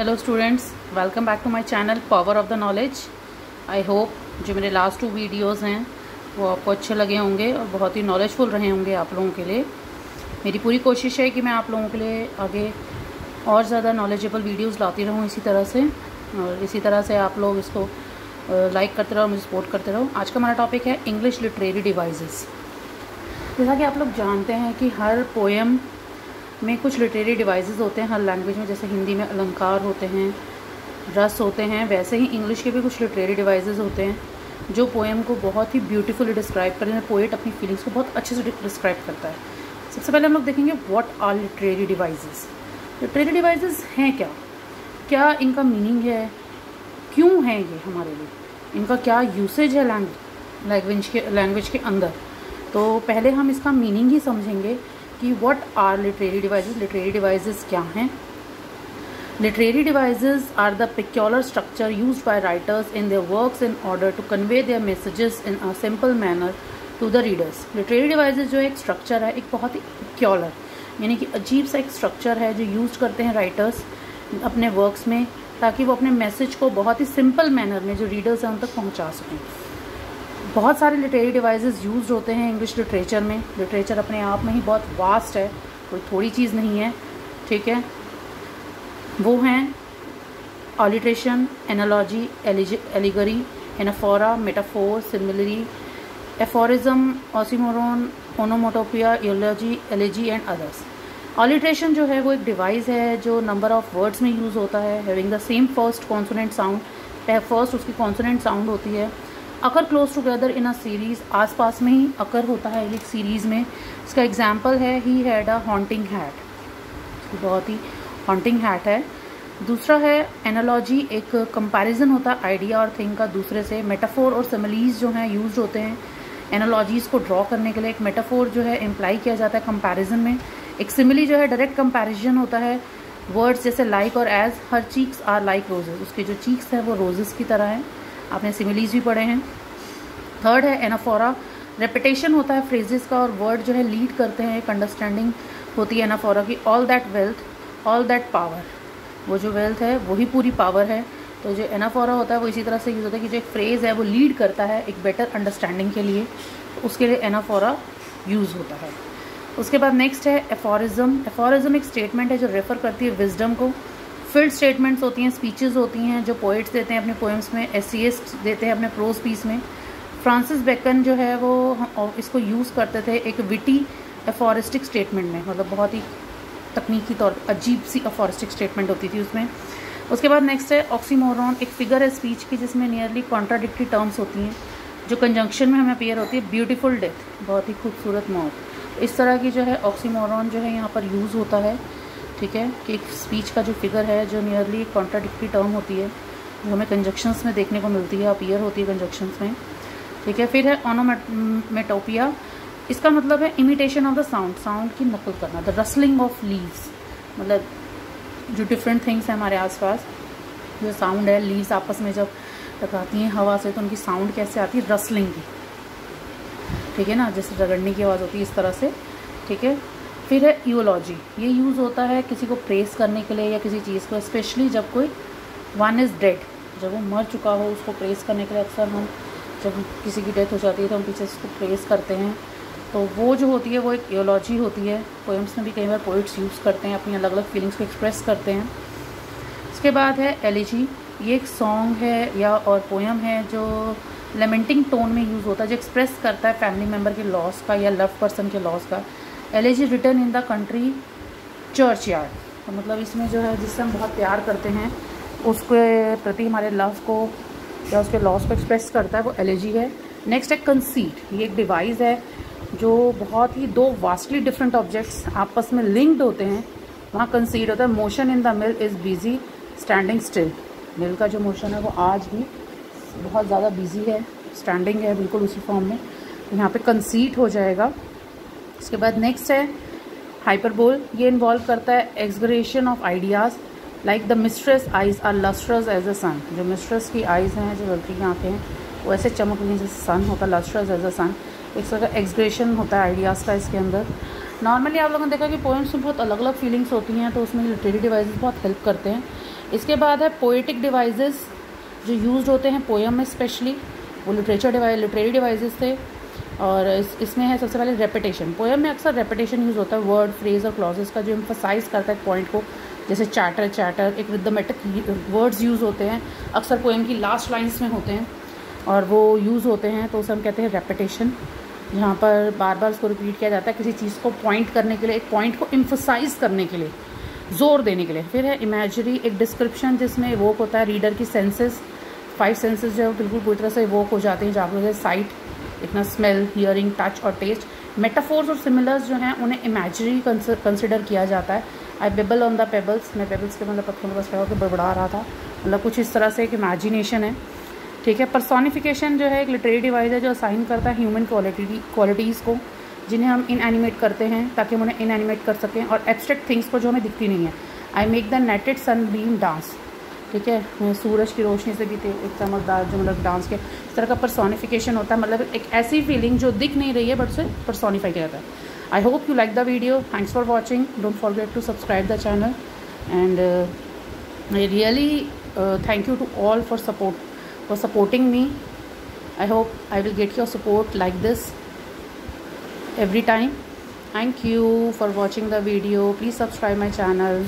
Hello students, welcome back to my channel power of the knowledge. I hope जो मेरे last 2 videos हैं वो आपको अच्छे लगे होंगे और बहुत ही नॉलेजफुल रहे होंगे आप लोगों के लिए। मेरी पूरी कोशिश है कि मैं आप लोगों के लिए आगे और ज़्यादा नॉलेजेबल वीडियोस लाती रहूँ इसी तरह से, और इसी तरह से आप लोग इसको लाइक करते रहो, मुझे सपोर्ट करते रहो। आज का हमारा टॉपिक है इंग्लिश लिटरेरी डिवाइसेस। जैसा कि आप लोग जानते हैं कि हर पोएम में कुछ लिटरेरी डिवाइसेस होते हैं हर लैंग्वेज में। जैसे हिंदी में अलंकार होते हैं, रस होते हैं, वैसे ही इंग्लिश के भी कुछ लिटरेरी डिवाइसेस होते हैं जो पोएम को बहुत ही ब्यूटीफुली डिस्क्राइब करते हैं। पोएट अपनी फीलिंग्स को बहुत अच्छे से डिस्क्राइब करता है। सबसे पहले हम लोग देखेंगे what are literary devices. Literary devices हैं क्या इनका मीनिंग है, क्यों है ये हमारे लिए, इनका क्या यूसेज है लैंग्वेज के अंदर। तो पहले हम इसका मीनिंग ही समझेंगे कि what are literary devices. Literary devices क्या हैं? Literary devices are the peculiar structure used by writers in their works in order to convey their messages in a simple manner to the readers. Literary devices जो एक structure है, एक बहुत ही peculiar यानी कि अजीब सा एक स्ट्रक्चर है जो यूज करते हैं राइटर्स अपने वर्क्स में, ताकि वो अपने मैसेज को बहुत ही सिंपल मैनर में जो रीडर्स हैं उन तक पहुँचा सकें। बहुत सारे लिटरेरी डिवाइसेस यूज्ड होते हैं इंग्लिश लिटरेचर में। लिटरेचर अपने आप में ही बहुत वास्ट है, कोई थोड़ी चीज़ नहीं है, ठीक है। वो हैं alliteration, analogy, allegory, anaphora, metaphor, simile, aphorism, oxymoron, onomatopoeia, eulogy, elegy and others. Alliteration जो है वो एक डिवाइस है जो नंबर ऑफ वर्ड्स में यूज़ होता है, having the same first consonant sound. First उसकी कॉन्सोनेंट साउंड होती है। Occur close together in a series, आसपास में ही अकर होता है एक सीरीज़ में। इसका एग्जांपल है he had a haunting hat, बहुत ही हॉन्टिंग हैट है। दूसरा है एनालॉजी, एक कंपैरिजन होता है आइडिया और थिंग का दूसरे से। मेटाफोर और सिमिलीज जो हैं यूज होते हैं एनालॉजीज़ को ड्रॉ करने के लिए। एक मेटाफोर जो है इम्प्लाई किया जाता है कंपैरिजन में। एक सिमिली जो है डायरेक्ट कंपैरिजन होता है वर्ड्स जैसे लाइक और एज। हर चीक्स आर लाइक रोजेस, उसके जो चीक्स हैं वो रोजेस की तरह हैं। आपने सिमिलीज भी पढ़े हैं। थर्ड है एनाफोरा, रेपिटेशन होता है फ्रेजेस का और वर्ड जो है लीड करते हैं, एक अंडरस्टैंडिंग होती है एनाफोरा की। All that wealth, all that power, वो जो वेल्थ है वही पूरी पावर है। तो जो एनाफोरा होता है वो इसी तरह से यूज़ होता है कि जो एक फ्रेज़ है वो लीड करता है एक बेटर अंडरस्टैंडिंग के लिए, तो उसके लिए एनाफोरा यूज़ होता है। उसके बाद नेक्स्ट है एफोरिज्म। एफोरिज्म एक स्टेटमेंट है जो रेफ़र करती है विजडम को। फिल्ड स्टेटमेंट्स होती हैं, स्पीचेस होती हैं जो पोइट्स देते हैं अपने पोएम्स में, एसेइस्ट देते हैं अपने प्रोज पीस में। फ्रांसिस बेकन जो है वो इसको यूज़ करते थे एक विटी एफोरिस्टिक स्टेटमेंट में, मतलब बहुत ही तकनीकी तौर पर अजीब सी एफोरिस्टिक स्टेटमेंट होती थी उसमें। उसके बाद नेक्स्ट है ऑक्सीमोरॉन, एक फिगर है स्पीच की जिसमें नियरली कॉन्ट्राडिक्टरी टर्म्स होती हैं जो कंजंक्शन में हमें अपीयर होती है। ब्यूटीफुल डेथ, बहुत ही खूबसूरत मौत। इस तरह की जो है ऑक्सीमोरॉन जो है यहाँ पर यूज़ होता है, ठीक है, कि एक स्पीच का जो फिगर है जो नियरली कॉन्ट्राडिक्टरी टर्म होती है जो हमें कंजक्शंस में देखने को मिलती है, अपीयर होती है कंजक्शंस में, ठीक है। फिर है ओनोमेटोपिया, इसका मतलब है imitation of the sound, sound की नकल करना। द रसलिंग ऑफ लीव्स, मतलब जो डिफरेंट थिंग्स हैं हमारे आसपास, जो साउंड है, लीव्स आपस में जब टकराती हैं हवा से तो उनकी साउंड कैसे आती है, रसलिंग की, ठीक है ना, जैसे रगड़ने की आवाज़ होती है इस तरह से, ठीक है। फिर है यूलॉजी, ये यूज़ होता है किसी को प्रेस करने के लिए या किसी चीज़ को, स्पेशली जब कोई वन इज़ डेड, जब वो मर चुका हो उसको प्रेस करने के लिए अक्सर हम जब किसी की डेथ हो जाती है तो हम पीछे उसको प्रेस करते हैं, तो वो जो होती है वो एक यूलॉजी होती है। पोएम्स में भी कई बार पोइट्स यूज़ करते हैं, अपनी अलग अलग फीलिंग्स को एक्सप्रेस करते हैं। उसके बाद है एलिजी, ये एक सॉन्ग है या और पोएम है जो लेमेंटिंग टोन में यूज़ होता है, जो एक्सप्रेस करता है फैमिली मेम्बर के लॉस का या लव पर्सन के लॉस का। Elegy written in the country churchyard, तो मतलब इसमें जो है जिससे हम बहुत प्यार करते हैं उसके प्रति हमारे लव को या उसके लॉस को एक्सप्रेस करता है, वो एलिजी है। नेक्स्ट है कंसीट, ये एक डिवाइस है जो बहुत ही दो वास्टली डिफरेंट ऑब्जेक्ट्स आपस में लिंक्ड होते हैं, वहाँ कंसीट होता है। Motion in the mill is busy standing still, mill का जो मोशन है वो आज भी बहुत ज़्यादा बिजी है, स्टैंडिंग है बिल्कुल उसी फॉर्म में, यहाँ पे कंसीट हो जाएगा। इसके बाद नेक्स्ट है हाइपरबोल, ये इन्वॉल्व करता है exaggeration of ideas like the mistress eyes are lustrous as a sun. जो मिस्ट्रेस की आइज़ हैं, जो लड़की की आँखें हैं वो ऐसे चमक रही हैं जैसे सन होता है, लस्ट्रस एज अ सन। एक तरह का एक्सग्रेशन होता है आइडियाज़ का इसके अंदर। नॉर्मली आप लोगों ने देखा कि पोएम्स में बहुत अलग अलग फीलिंग्स होती हैं, तो उसमें लिटरेरी डिवाइसेस बहुत हेल्प करते हैं। इसके बाद है पोएटिक डिवाइसेस जो यूज्ड होते हैं पोएम में स्पेशली, वो लिटरेरी डिवाइसेस थे। और इसमें है सबसे पहले रेपिटेशन। पोएम में अक्सर रेपिटेशन यूज़ होता है वर्ड, फ्रेज और क्लॉजेस का, जो एम्फसाइज करता है पॉइंट को, जैसे चैटर एक रिदमेटिक वर्ड्स यूज़ होते हैं, अक्सर पोएम की लास्ट लाइन्स में होते हैं और वो यूज़ होते हैं, तो उसे हम कहते हैं रेपिटेशन। यहाँ पर बार बार उसको रिपीट किया जाता है किसी चीज़ को पॉइंट करने के लिए, एक पॉइंट को एम्फसाइज करने के लिए, जोर देने के लिए। फिर है इमेजरी, एक डिस्क्रिप्शन जिसमें इवोक होता है रीडर की सेंसेस, 5 सेंसेस जो बिल्कुल पूरी तरह से इवोक हो जाते हैं, जहाँ पर साइट, इतना स्मेल, हियरिंग, टच और टेस्ट। मेटाफोर्स और सिमिलर्स जो हैं उन्हें इमेजरी कंसिडर किया जाता है। I babble on the pebbles, मैं पेबल्स के मतलब पत्थरों के पास खड़ा होकर बड़बड़ा रहा था, मतलब कुछ इस तरह से एक इमेजिनेशन है। ठीक है। पर्सोनिफिकेशन जो है एक लिटरेरी डिवाइस है जो असाइन करता है ह्यूमन क्वालिटीज़ को, जिन्हें हम इनएनिमेट करते हैं ताकि हम उन्हें इनएनिमेट कर सकें, और एब्स्ट्रैक्ट थिंग्स को जो हमें दिखती नहीं है। I make the netted sunbeam dance. ठीक है, मैं सूरज की रोशनी से भी एक चमकदार जो मतलब डांस के, इस तरह का पर्सोनिफिकेशन होता है, मतलब एक ऐसी फीलिंग जो दिख नहीं रही है बट उसे पर्सोनिफाई किया जाता है। I hope you like the video. Thanks for watching. Don't forget to subscribe the channel and I really thank you to all for supporting me. I hope I will get your support like this every time. Thank you for watching the video. Please subscribe my channel.